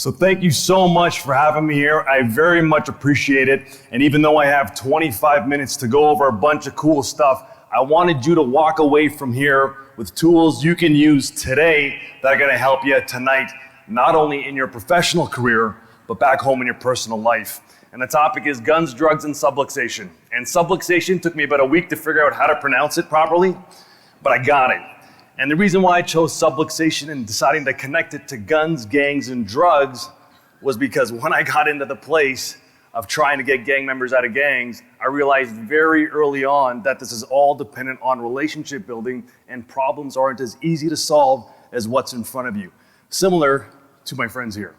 So thank you so much for having me here. I very much appreciate it. And even though I have 25 minutes to go over a bunch of cool stuff, I wanted you to walk away from here with tools you can use today that are going to help you tonight, not only in your professional career, but back home in your personal life. And the topic is guns, drugs, and subluxation. And subluxation took me about a week to figure out how to pronounce it properly, but I got it. And the reason why I chose subluxation and deciding to connect it to guns, gangs, and drugs was because when I got into the place of trying to get gang members out of gangs, I realized very early on that this is all dependent on relationship building, and problems aren't as easy to solve as what's in front of you. Similar to my friends here.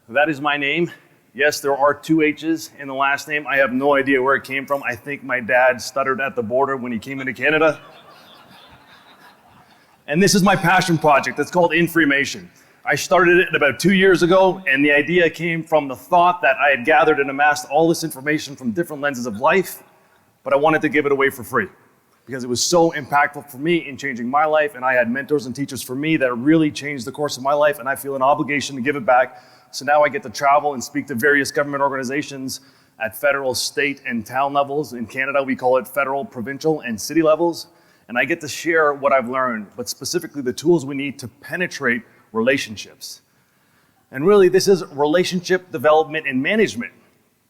That is my name. Yes, there are 2 H's in the last name. I have no idea where it came from. I think my dad stuttered at the border when he came into Canada. And this is my passion project. It's called Inspirational. I started it about 2 years ago, and the idea came from the thought that I had gathered and amassed all this information from different lenses of life, but I wanted to give it away for free because it was so impactful for me in changing my life, and I had mentors and teachers for me that really changed the course of my life, and I feel an obligation to give it back. So now I get to travel and speak to various government organizations at federal, state, and town levels. In Canada, we call it federal, provincial, and city levels. And I get to share what I've learned, but specifically the tools we need to penetrate relationships. And really, this is relationship development and management.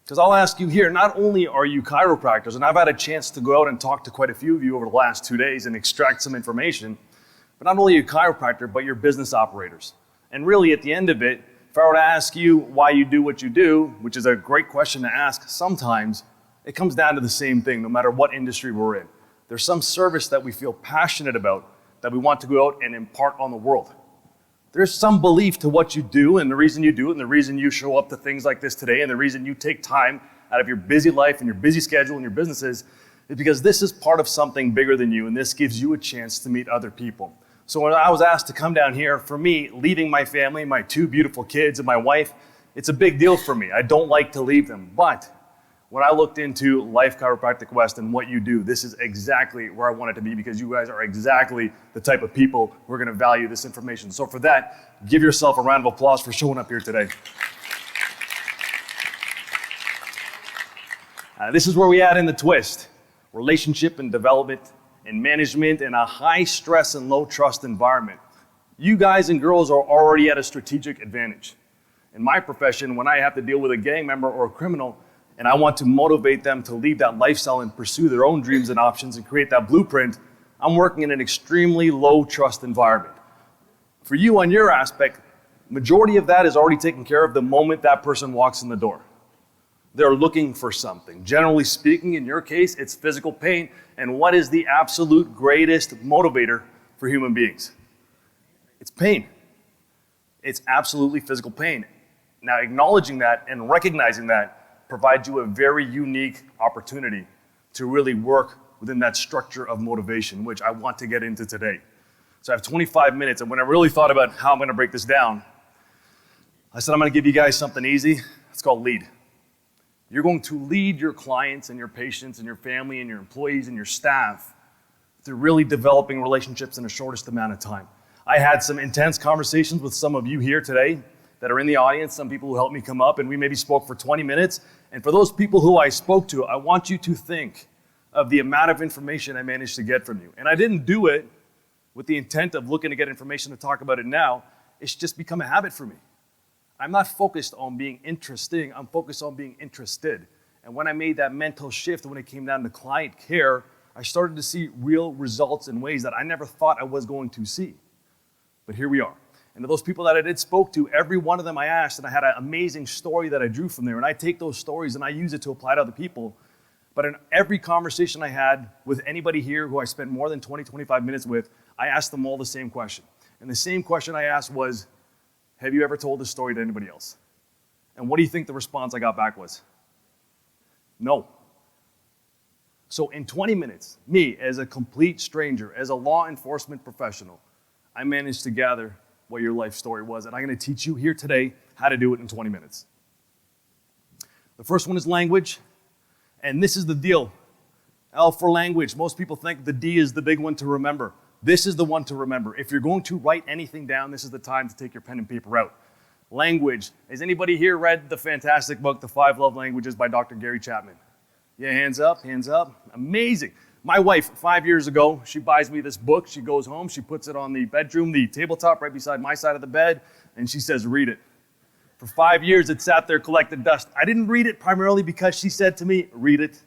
Because I'll ask you here, not only are you chiropractors, and I've had a chance to go out and talk to quite a few of you over the last 2 days and extract some information, but not only are you a chiropractor, but you're business operators. And really, at the end of it, if I were to ask you why you do what you do, which is a great question to ask sometimes, it comes down to the same thing, no matter what industry we're in. There's some service that we feel passionate about that we want to go out and impart on the world. There's some belief to what you do and the reason you do it and the reason you show up to things like this today and the reason you take time out of your busy life and your busy schedule and your businesses is because this is part of something bigger than you, and this gives you a chance to meet other people. So when I was asked to come down here, for me, leaving my family, my 2 beautiful kids and my wife, it's a big deal for me. I don't like to leave them. But when I looked into Life Chiropractic West and what you do, this is exactly where I want it to be because you guys are exactly the type of people who are going to value this information. So for that, give yourself a round of applause for showing up here today. This is where we add in the twist. Relationship and development and management in a high stress and low trust environment. You guys and girls are already at a strategic advantage. In my profession, when I have to deal with a gang member or a criminal, and I want to motivate them to leave that lifestyle and pursue their own dreams and options and create that blueprint, I'm working in an extremely low trust environment. For you on your aspect, majority of that is already taken care of the moment that person walks in the door. They're looking for something. Generally speaking, in your case, it's physical pain. And what is the absolute greatest motivator for human beings? It's pain. It's absolutely physical pain. Now, acknowledging that and recognizing that provides you a very unique opportunity to really work within that structure of motivation, which I want to get into today. So I have 25 minutes, and when I really thought about how I'm going to break this down, I said I'm going to give you guys something easy. It's called lead. You're going to lead your clients and your patients and your family and your employees and your staff through really developing relationships in the shortest amount of time. I had some intense conversations with some of you here today that are in the audience, some people who helped me come up, and we maybe spoke for 20 minutes. And for those people who I spoke to, I want you to think of the amount of information I managed to get from you. And I didn't do it with the intent of looking to get information to talk about it now. It's just become a habit for me. I'm not focused on being interesting, I'm focused on being interested. And when I made that mental shift when it came down to client care, I started to see real results in ways that I never thought I was going to see. But here we are. And to those people that I did spoke to, every one of them I asked, and I had an amazing story that I drew from there. And I take those stories and I use it to apply to other people. But in every conversation I had with anybody here who I spent more than 20, 25 minutes with, I asked them all the same question. And the same question I asked was, have you ever told this story to anybody else? And what do you think the response I got back was? No. So in 20 minutes, me as a complete stranger, as a law enforcement professional, I managed to gather what your life story was. And I'm going to teach you here today how to do it in 20 minutes. The first one is language. And this is the deal. L for language. Most people think the D is the big one to remember. This is the one to remember. If you're going to write anything down, this is the time to take your pen and paper out. Language. Has anybody here read the fantastic book, The 5 Love Languages by Dr. Gary Chapman? Yeah, hands up, hands up. Amazing. My wife, 5 years ago, she buys me this book. She goes home, she puts it on the bedroom, the tabletop right beside my side of the bed, and she says, read it. For 5 years, it sat there, collected dust. I didn't read it primarily because she said to me, read it.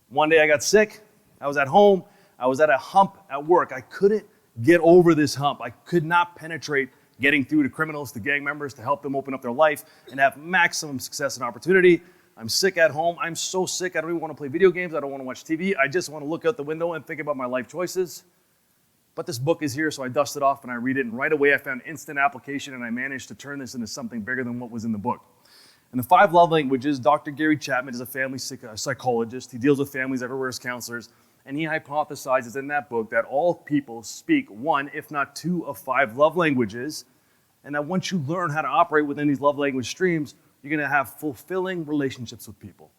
One day I got sick. I was at home. I was at a hump at work. I couldn't get over this hump. I could not penetrate getting through to criminals, to gang members, to help them open up their life and have maximum success and opportunity. I'm sick at home. I'm so sick. I don't even want to play video games. I don't want to watch TV. I just want to look out the window and think about my life choices. But this book is here, so I dust it off and I read it. And right away, I found instant application, and I managed to turn this into something bigger than what was in the book. And the 5 love languages, Dr. Gary Chapman is a family psychologist. He deals with families everywhere as counselors. And he hypothesizes in that book that all people speak 1, if not 2, of 5 love languages. And that once you learn how to operate within these love language streams, you're going to have fulfilling relationships with people.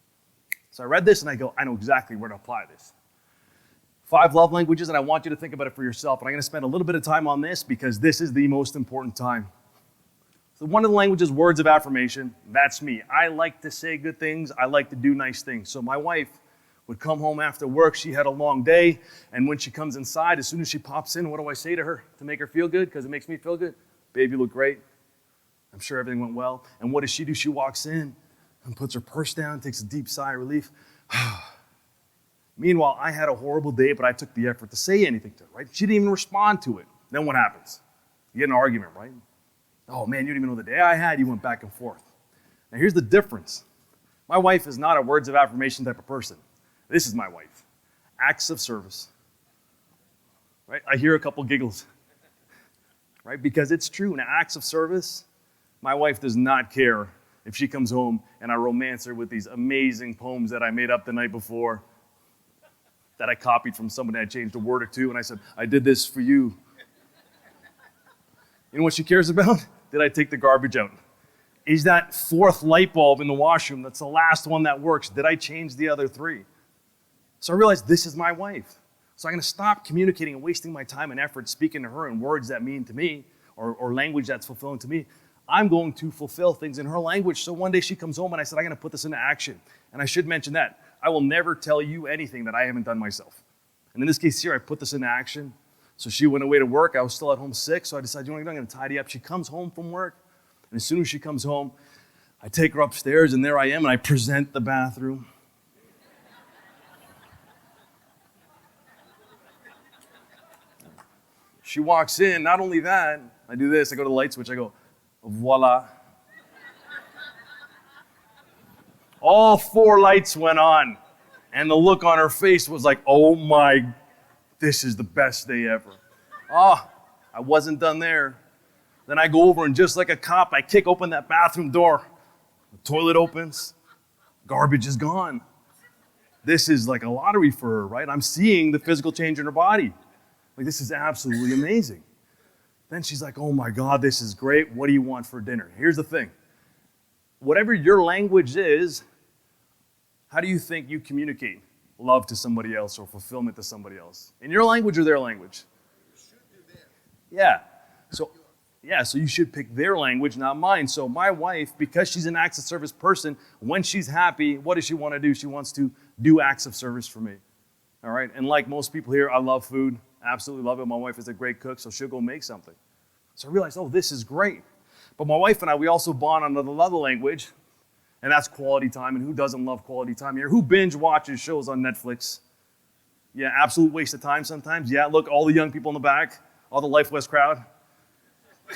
So I read this and I go, I know exactly where to apply this. 5 love languages, and I want you to think about it for yourself. And I'm going to spend a little bit of time on this because this is the most important time. So one of the languages, words of affirmation, that's me. I like to say good things. I like to do nice things. So my wife would come home after work. She had a long day. And when she comes inside, as soon as she pops in, what do I say to her to make her feel good? Because it makes me feel good. Babe, you look great. I'm sure everything went well. And what does she do? She walks in and puts her purse down, takes a deep sigh of relief. Meanwhile, I had a horrible day, but I took the effort to say anything to her, right? She didn't even respond to it. Then what happens? You get an argument, right? Oh man, you didn't even know the day I had. You went back and forth. Now here's the difference. My wife is not a words of affirmation type of person. This is my wife. Acts of service. Right? I hear a couple giggles. Right? Because it's true. In acts of service, my wife does not care if she comes home and I romance her with these amazing poems that I made up the night before, that I copied from somebody. I changed a word or two, and I said, I did this for you. You know what she cares about? Did I take the garbage out? Is that 4th light bulb in the washroom, that's the last one that works, did I change the other 3? So I realized this is my wife. So I'm going to stop communicating and wasting my time and effort speaking to her in words that mean to me or language that's fulfilling to me. I'm going to fulfill things in her language. So one day she comes home and I said, I'm going to put this into action. And I should mention that. I will never tell you anything that I haven't done myself. And in this case here, I put this into action. So she went away to work. I was still at home sick. So I decided, you know what, I'm going to tidy up. She comes home from work. And as soon as she comes home, I take her upstairs and there I am and I present the bathroom. She walks in, not only that, I do this, I go to the light switch, I go, voila. All 4 lights went on, and the look on her face was like, oh my, this is the best day ever. Oh, I wasn't done there. Then I go over and just like a cop, I kick open that bathroom door. The toilet opens, garbage is gone. This is like a lottery for her, right? I'm seeing the physical change in her body. Like, this is absolutely amazing. Then she's like, oh my God, this is great. What do you want for dinner? Here's the thing. Whatever your language is, how do you think you communicate love to somebody else or fulfillment to somebody else? In your language or their language? You should do that. Yeah. So you should pick their language, not mine. So my wife, because she's an acts of service person, when she's happy, what does she want to do? She wants to do acts of service for me. All right? And like most people here, I love food. Absolutely love it. My wife is a great cook, so she'll go make something. So I realized, oh, this is great. But my wife and I, we also bond on another language, and that's quality time. And who doesn't love quality time here? Who binge watches shows on Netflix? Yeah, absolute waste of time sometimes. Yeah, look, all the young people in the back, all the Life West crowd,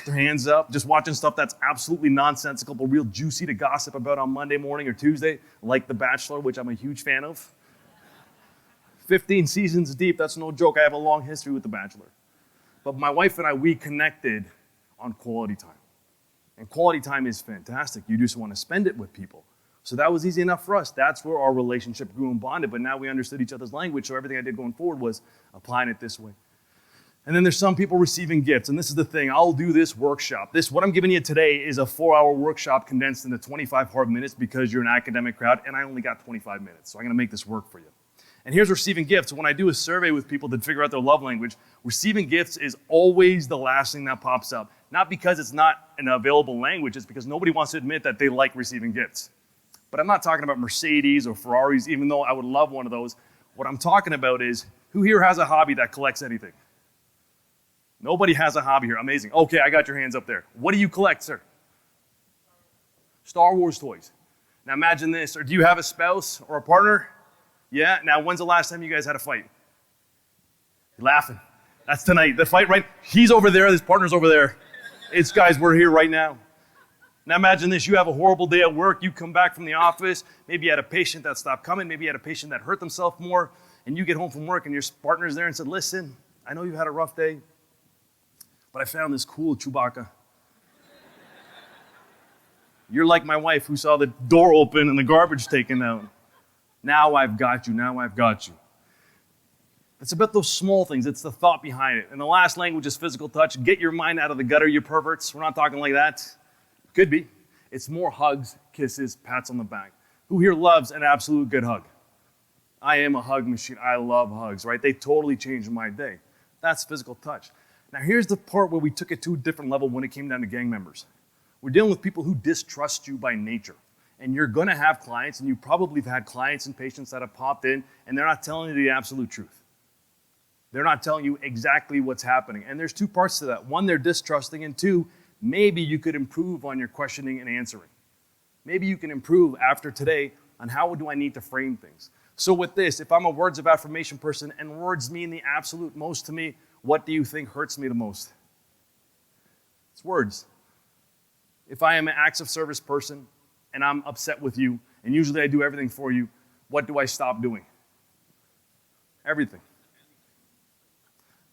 their hands up, just watching stuff that's absolutely nonsensical, but real juicy to gossip about on Monday morning or Tuesday, like The Bachelor, which I'm a huge fan of. 15 seasons deep, that's no joke. I have a long history with The Bachelor. But my wife and I, we connected on quality time. And quality time is fantastic. You just want to spend it with people. So that was easy enough for us. That's where our relationship grew and bonded. But now we understood each other's language, so everything I did going forward was applying it this way. And then there's some people receiving gifts. And this is the thing. I'll do this workshop. What I'm giving you today is a 4-hour workshop condensed into 25 hard minutes because you're an academic crowd, and I only got 25 minutes. So I'm going to make this work for you. And here's receiving gifts. When I do a survey with people to figure out their love language, receiving gifts is always the last thing that pops up. Not because it's not an available language, it's because nobody wants to admit that they like receiving gifts. But I'm not talking about Mercedes or Ferraris, even though I would love one of those. What I'm talking about is, who here has a hobby that collects anything? Nobody has a hobby here. Amazing. Okay, I got your hands up there. What do you collect, sir? Star Wars toys. Now imagine this, or do you have a spouse or a partner? Yeah? Now when's the last time you guys had a fight? You're laughing. That's tonight. The fight, right? He's over there, his partner's over there. It's guys, we're here right now. Now imagine this, you have a horrible day at work, you come back from the office, maybe you had a patient that stopped coming, maybe you had a patient that hurt themselves more, and you get home from work and your partner's there and said, listen, I know you've had a rough day, but I found this cool Chewbacca. You're like my wife who saw the door open and the garbage taken out. Now I've got you, now I've got you. It's about those small things, it's the thought behind it. And the last language is physical touch. Get your mind out of the gutter, you perverts. We're not talking like that. Could be. It's more hugs, kisses, pats on the back. Who here loves an absolute good hug? I am a hug machine. I love hugs, right? They totally changed my day. That's physical touch. Now here's the part where we took it to a different level when it came down to gang members. We're dealing with people who distrust you by nature. And you're going to have clients, and you probably have had clients and patients that have popped in, and they're not telling you the absolute truth. They're not telling you exactly what's happening. And there's two parts to that. One, they're distrusting, and two, maybe you could improve on your questioning and answering. Maybe you can improve after today on how do I need to frame things. So with this, if I'm a words of affirmation person and words mean the absolute most to me, what do you think hurts me the most? It's words. If I am an acts of service person and I'm upset with you, and usually I do everything for you, what do I stop doing? Everything.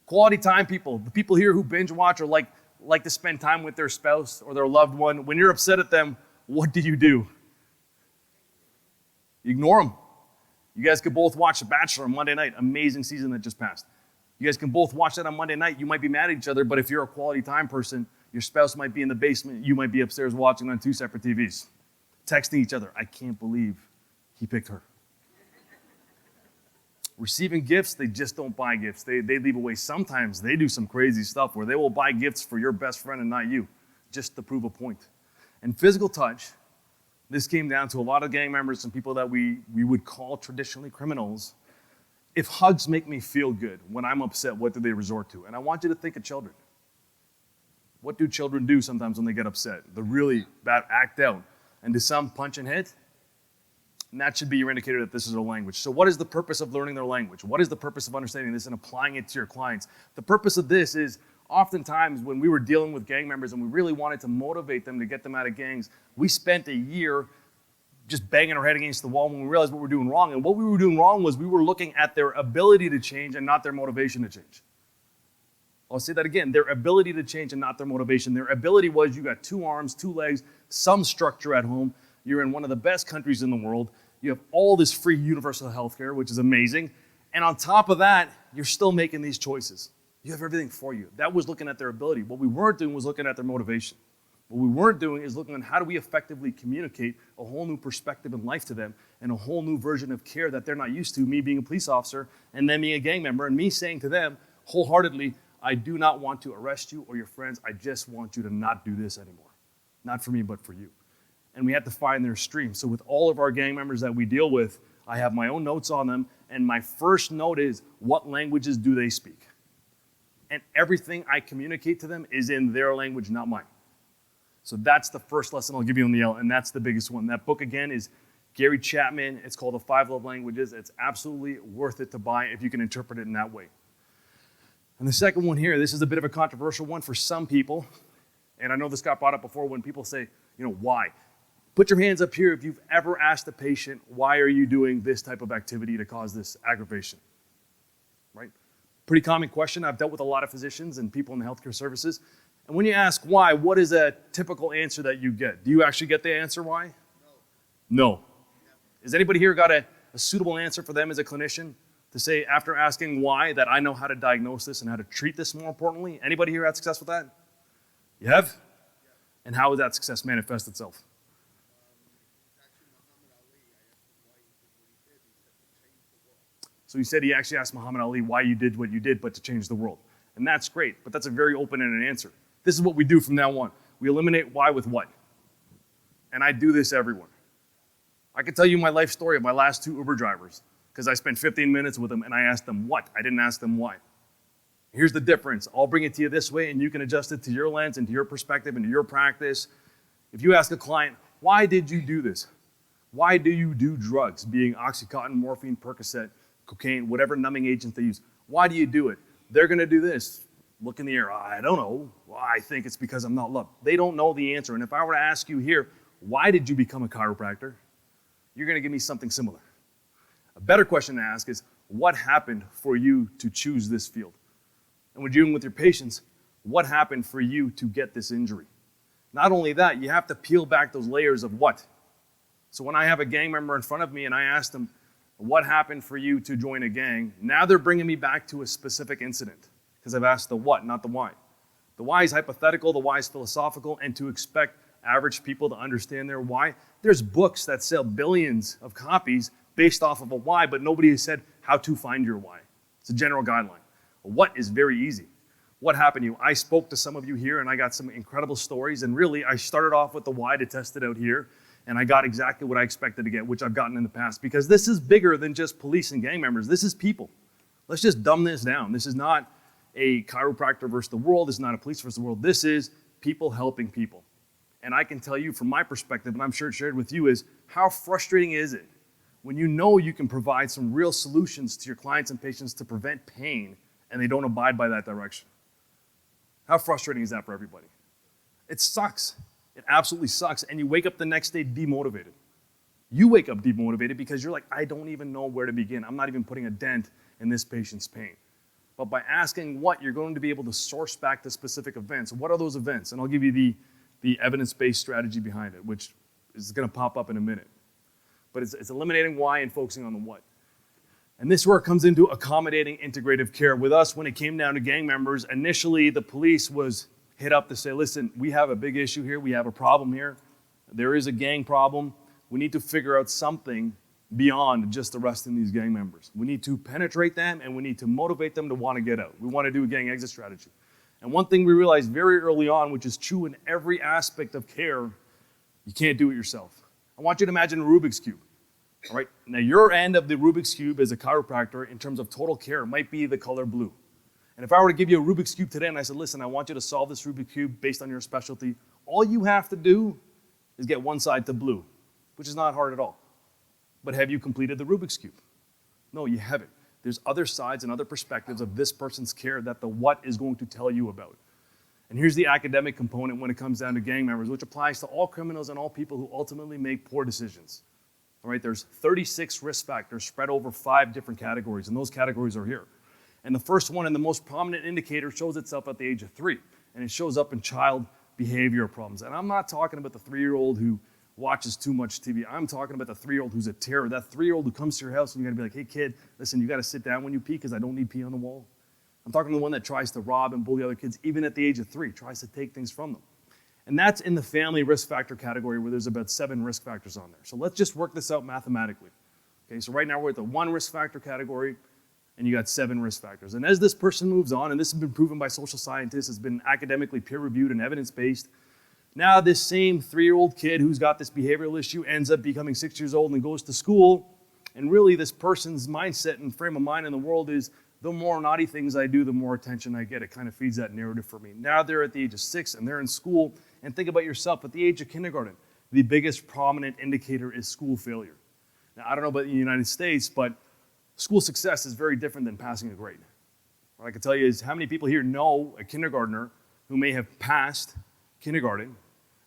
Quality time people, the people here who binge watch or like to spend time with their spouse or their loved one, when you're upset at them, what do? You ignore them. You guys could both watch The Bachelor on Monday night, amazing season that just passed. You guys can both watch that on Monday night. You might be mad at each other, but if you're a quality time person, your spouse might be in the basement, you might be upstairs watching on two separate TVs, texting each other, I can't believe he picked her. Receiving gifts, they just don't buy gifts. They leave away. Sometimes they do some crazy stuff where they will buy gifts for your best friend and not you, just to prove a point. And physical touch, this came down to a lot of gang members and people that we would call traditionally criminals. If hugs make me feel good when I'm upset, what do they resort to? And I want you to think of children. What do children do sometimes when they get upset? They're really bad, act out. And do some punch and hit? And that should be your indicator that this is their language. So what is the purpose of learning their language? What is the purpose of understanding this and applying it to your clients? The purpose of this is oftentimes when we were dealing with gang members and we really wanted to motivate them to get them out of gangs, we spent a year just banging our head against the wall when we realized what we were doing wrong. And what we were doing wrong was we were looking at their ability to change and not their motivation to change. I'll say that again, their ability to change and not their motivation. Their ability was you got 2 arms, 2 legs, some structure at home. You're in one of the best countries in the world. You have all this free universal health care, which is amazing. And on top of that, you're still making these choices. You have everything for you. That was looking at their ability. What we weren't doing was looking at their motivation. What we weren't doing is looking at how do we effectively communicate a whole new perspective in life to them and a whole new version of care that they're not used to, me being a police officer and them being a gang member and me saying to them wholeheartedly, I do not want to arrest you or your friends. I just want you to not do this anymore. Not for me, but for you. And we had to find their stream. So with all of our gang members that we deal with, I have my own notes on them, and my first note is, what languages do they speak? And everything I communicate to them is in their language, not mine. So that's the first lesson I'll give you on the L, and that's the biggest one. That book, again, is Gary Chapman. It's called The 5 Love Languages. It's absolutely worth it to buy if you can interpret it in that way. And the second one here, this is a bit of a controversial one for some people, and I know this got brought up before when people say, why? Put your hands up here if you've ever asked a patient, why are you doing this type of activity to cause this aggravation? Right? Pretty common question. I've dealt with a lot of physicians and people in the healthcare services. And when you ask why, what is a typical answer that you get? Do you actually get the answer why? No. Has anybody here got a suitable answer for them as a clinician to say after asking why that I know how to diagnose this and how to treat this more importantly? Anybody here had success with that? You have? And how would that success manifest itself? So he said he actually asked Muhammad Ali why you did what you did, but to change the world. And that's great, but that's a very open-ended answer. This is what we do from now on. We eliminate why with what. And I do this everyone. I can tell you my life story of my last 2 Uber drivers because I spent 15 minutes with them and I asked them what. I didn't ask them why. Here's the difference. I'll bring it to you this way and you can adjust it to your lens and to your perspective and to your practice. If you ask a client, why did you do this? Why do you do drugs, being Oxycontin, morphine, Percocet, cocaine, whatever numbing agents they use? Why do you do it? They're going to do this. Look in the air. I don't know. Well, I think it's because I'm not loved. They don't know the answer. And if I were to ask you here, why did you become a chiropractor? You're going to give me something similar. A better question to ask is, what happened for you to choose this field? And when you're dealing with your patients, what happened for you to get this injury? Not only that, you have to peel back those layers of what. So when I have a gang member in front of me and I ask them, what happened for you to join a gang? Now they're bringing me back to a specific incident because I've asked the what, not the why. The why is hypothetical, the why is philosophical, and to expect average people to understand their why. There's books that sell billions of copies based off of a why, but nobody has said how to find your why. It's a general guideline. What is very easy. What happened to you? I spoke to some of you here and I got some incredible stories, and really I started off with the why to test it out here, and I got exactly what I expected to get, which I've gotten in the past, because this is bigger than just police and gang members. This is people. Let's just dumb this down. This is not a chiropractor versus the world. This is not a police versus the world. This is people helping people. And I can tell you from my perspective, and I'm sure it's shared with you, is how frustrating is it when you know you can provide some real solutions to your clients and patients to prevent pain and they don't abide by that direction? How frustrating is that for everybody? It sucks. It absolutely sucks. And you wake up the next day demotivated. You wake up demotivated because you're like, I don't even know where to begin. I'm not even putting a dent in this patient's pain. But by asking what, you're going to be able to source back to specific events. What are those events? And I'll give you the evidence-based strategy behind it, which is going to pop up in a minute. But it's eliminating why and focusing on the what. And this work comes into accommodating integrative care. With us, when it came down to gang members, initially the police was hit up to say, listen, we have a big issue here. We have a problem here. There is a gang problem. We need to figure out something beyond just arresting these gang members. We need to penetrate them and we need to motivate them to want to get out. We want to do a gang exit strategy. And one thing we realized very early on, which is true in every aspect of care, you can't do it yourself. I want you to imagine a Rubik's Cube. All right, now your end of the Rubik's Cube as a chiropractor in terms of total care might be the color blue. And if I were to give you a Rubik's Cube today and I said, listen, I want you to solve this Rubik's Cube based on your specialty, all you have to do is get one side to blue, which is not hard at all. But have you completed the Rubik's Cube? No, you haven't. There's other sides and other perspectives of this person's care that the what is going to tell you about. And here's the academic component when it comes down to gang members, which applies to all criminals and all people who ultimately make poor decisions. All right, there's 36 risk factors spread over 5 different categories, and those categories are here. And the first one and the most prominent indicator shows itself at the age of 3, and it shows up in child behavior problems. And I'm not talking about the 3-year-old who watches too much TV. I'm talking about the 3-year-old who's a terror, that 3-year-old who comes to your house and you're gonna be like, hey kid, listen, you gotta sit down when you pee because I don't need pee on the wall. I'm talking to the one that tries to rob and bully other kids, even at the age of 3, tries to take things from them. And that's in the family risk factor category where there's about 7 risk factors on there. So let's just work this out mathematically. Okay, so right now we're at the 1 risk factor category and you got 7 risk factors. And as this person moves on, and this has been proven by social scientists, has been academically peer-reviewed and evidence-based, now this same 3-year-old kid who's got this behavioral issue ends up becoming 6 years old and goes to school, and really this person's mindset and frame of mind in the world is, the more naughty things I do, the more attention I get. It kind of feeds that narrative for me. Now they're at the age of 6 and they're in school, and think about yourself, at the age of kindergarten, the biggest prominent indicator is school failure. Now I don't know about the United States, but school success is very different than passing a grade. What I can tell you is how many people here know a kindergartner who may have passed kindergarten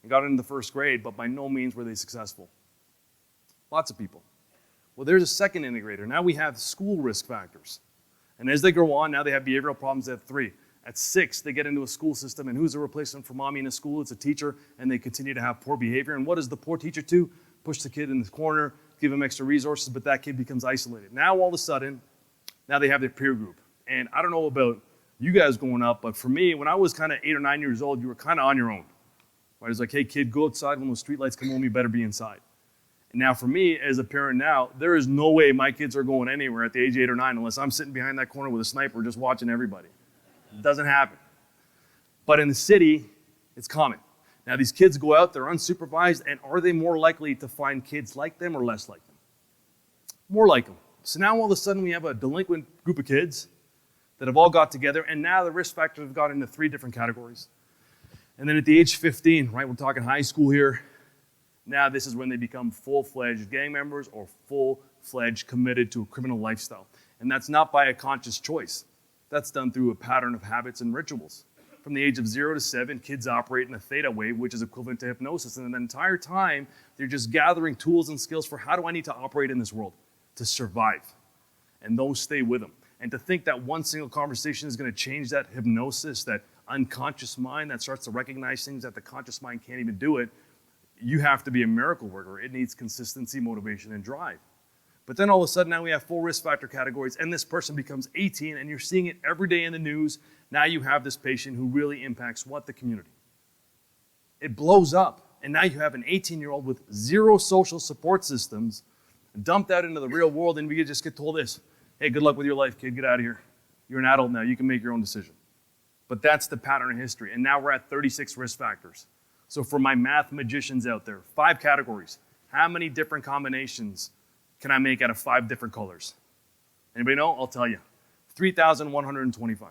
and got into the 1st grade, but by no means were they successful? Lots of people. Well, there's a second integrator. Now we have school risk factors. And as they go on, now they have behavioral problems at 3. At 6, they get into a school system, and who's a replacement for mommy in a school? It's a teacher, and they continue to have poor behavior. And what does the poor teacher do? Push the kid in the corner, give him extra resources, but that kid becomes isolated. Now all of a sudden, now they have their peer group. And I don't know about you guys growing up, but for me, when I was kind of 8 or 9 years old, you were kind of on your own. Right? It was like, hey kid, go outside when those streetlights come home, you better be inside. And now for me, as a parent now, there is no way my kids are going anywhere at the age of 8 or 9 unless I'm sitting behind that corner with a sniper just watching everybody. It doesn't happen. But in the city, it's common. Now these kids go out, they're unsupervised, and are they more likely to find kids like them or less like them? More like them. So now all of a sudden we have a delinquent group of kids that have all got together, and now the risk factors have got into 3 different categories. And then at the age of 15, right, we're talking high school here, now this is when they become full-fledged gang members or full-fledged committed to a criminal lifestyle. And that's not by a conscious choice. That's done through a pattern of habits and rituals. From the age of 0 to 7, kids operate in a theta wave, which is equivalent to hypnosis. And the entire time, they're just gathering tools and skills for how do I need to operate in this world to survive. And those stay with them. And to think that one single conversation is going to change that hypnosis, that unconscious mind that starts to recognize things that the conscious mind can't even do it, you have to be a miracle worker. It needs consistency, motivation, and drive. But then all of a sudden now we have 4 risk factor categories, and this person becomes 18, and you're seeing it every day in the news. Now you have this patient who really impacts what? The community. It blows up, and now you have an 18-year-old with 0 social support systems dumped out into the real world, and we just get told this: hey, good luck with your life, kid, get out of here. You're an adult now, you can make your own decision. But that's the pattern of history, and now we're at 36 risk factors. So for my math magicians out there, 5 categories. How many different combinations can I make out of 5 different colors? Anybody know? I'll tell you. 3,125.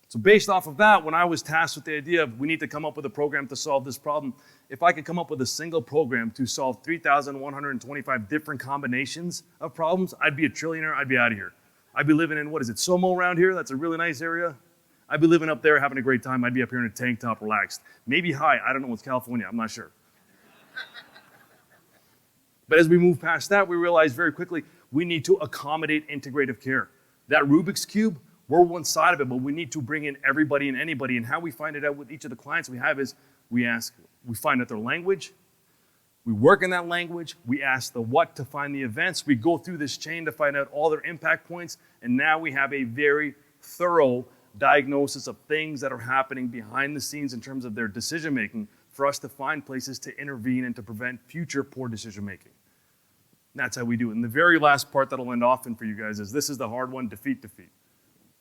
So based off of that, when I was tasked with the idea of we need to come up with a program to solve this problem, if I could come up with a single program to solve 3,125 different combinations of problems, I'd be a trillionaire, I'd be out of here. I'd be living in, what is it, Somo around here? That's a really nice area. I'd be living up there having a great time. I'd be up here in a tank top, relaxed. Maybe high, I don't know, it's California, I'm not sure. But as we move past that, we realize very quickly we need to accommodate integrative care. That Rubik's Cube, we're one side of it, but we need to bring in everybody and anybody. And how we find it out with each of the clients we have is we find out their language, we work in that language, we ask the what to find the events, we go through this chain to find out all their impact points, and now we have a very thorough diagnosis of things that are happening behind the scenes in terms of their decision making for us to find places to intervene and to prevent future poor decision making. That's how we do it. And the very last part that'll end off in for you guys is this is the hard one: defeat.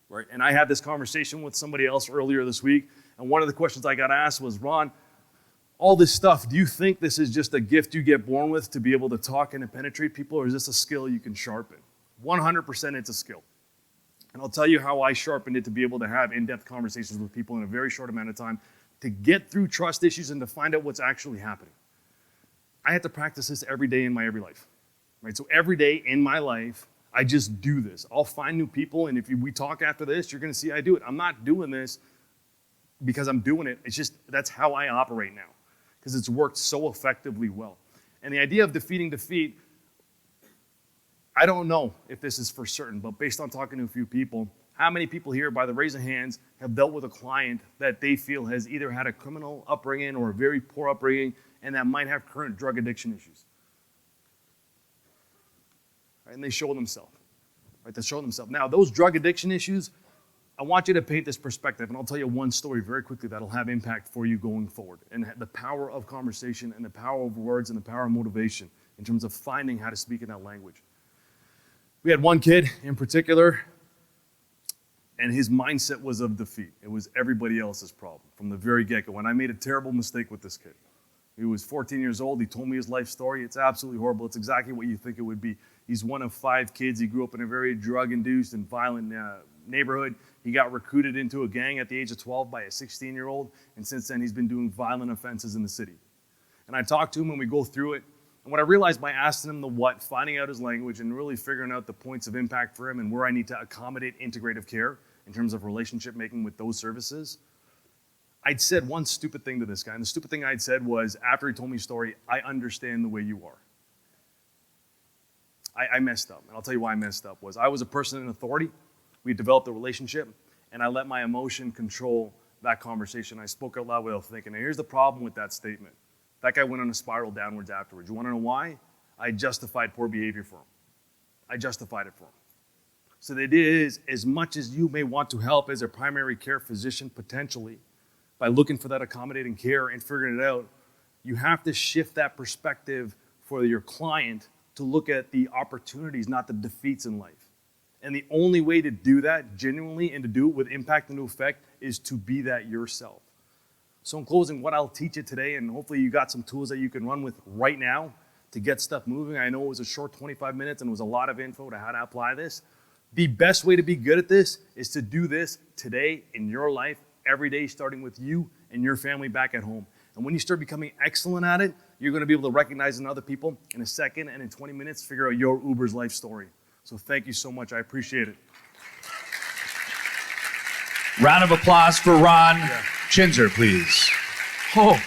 Right? And I had this conversation with somebody else earlier this week, and one of the questions I got asked was, Ron, all this stuff, do you think this is just a gift you get born with to be able to talk and to penetrate people, or is this a skill you can sharpen? 100% it's a skill. And I'll tell you how I sharpened it to be able to have in-depth conversations with people in a very short amount of time to get through trust issues and to find out what's actually happening. I had to practice this every day in my every life. Right? So every day in my life, I just do this. I'll find new people, and if we talk after this, you're going to see I do it. I'm not doing this because I'm doing it. It's just that's how I operate now because it's worked so effectively well. And the idea of defeat, I don't know if this is for certain, but based on talking to a few people, how many people here, by the raise of hands, have dealt with a client that they feel has either had a criminal upbringing or a very poor upbringing and that might have current drug addiction issues? Right? And they show themselves. Right? They show themselves. Now, those drug addiction issues, I want you to paint this perspective, and I'll tell you one story very quickly that'll have impact for you going forward. And the power of conversation and the power of words and the power of motivation in terms of finding how to speak in that language. We had one kid in particular, and his mindset was of defeat. It was everybody else's problem from the very get-go. And I made a terrible mistake with this kid. He was 14 years old. He told me his life story. It's absolutely horrible. It's exactly what you think it would be. He's one of 5 kids. He grew up in a very drug-induced and violent neighborhood. He got recruited into a gang at the age of 12 by a 16-year-old, and since then he's been doing violent offenses in the city. And I talked to him and we go through it. And what I realized by asking him the what, finding out his language, and really figuring out the points of impact for him and where I need to accommodate integrative care in terms of relationship making with those services, I'd said one stupid thing to this guy. And the stupid thing I'd said was, after he told me his story, I understand the way you are. I messed up. And I'll tell you why I messed up. I was a person in authority. We developed a relationship, and I let my emotion control that conversation. I spoke out loud without thinking. And here's the problem with that statement. That guy went on a spiral downwards afterwards. You want to know why? I justified poor behavior for him. I justified it for him. So the idea is, as much as you may want to help as a primary care physician potentially by looking for that accommodating care and figuring it out, you have to shift that perspective for your client to look at the opportunities, not the defeats in life. And the only way to do that genuinely and to do it with impact and effect is to be that yourself. So in closing, what I'll teach you today, and hopefully you got some tools that you can run with right now to get stuff moving. I know it was a short 25 minutes and it was a lot of info to how to apply this. The best way to be good at this is to do this today in your life, every day, starting with you and your family back at home. And when you start becoming excellent at it, you're going to be able to recognize in other people in a second, and in 20 minutes, figure out your Uber's life story. So thank you so much. I appreciate it. Round of applause for Ron Chhinzer, please. Oh,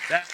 that.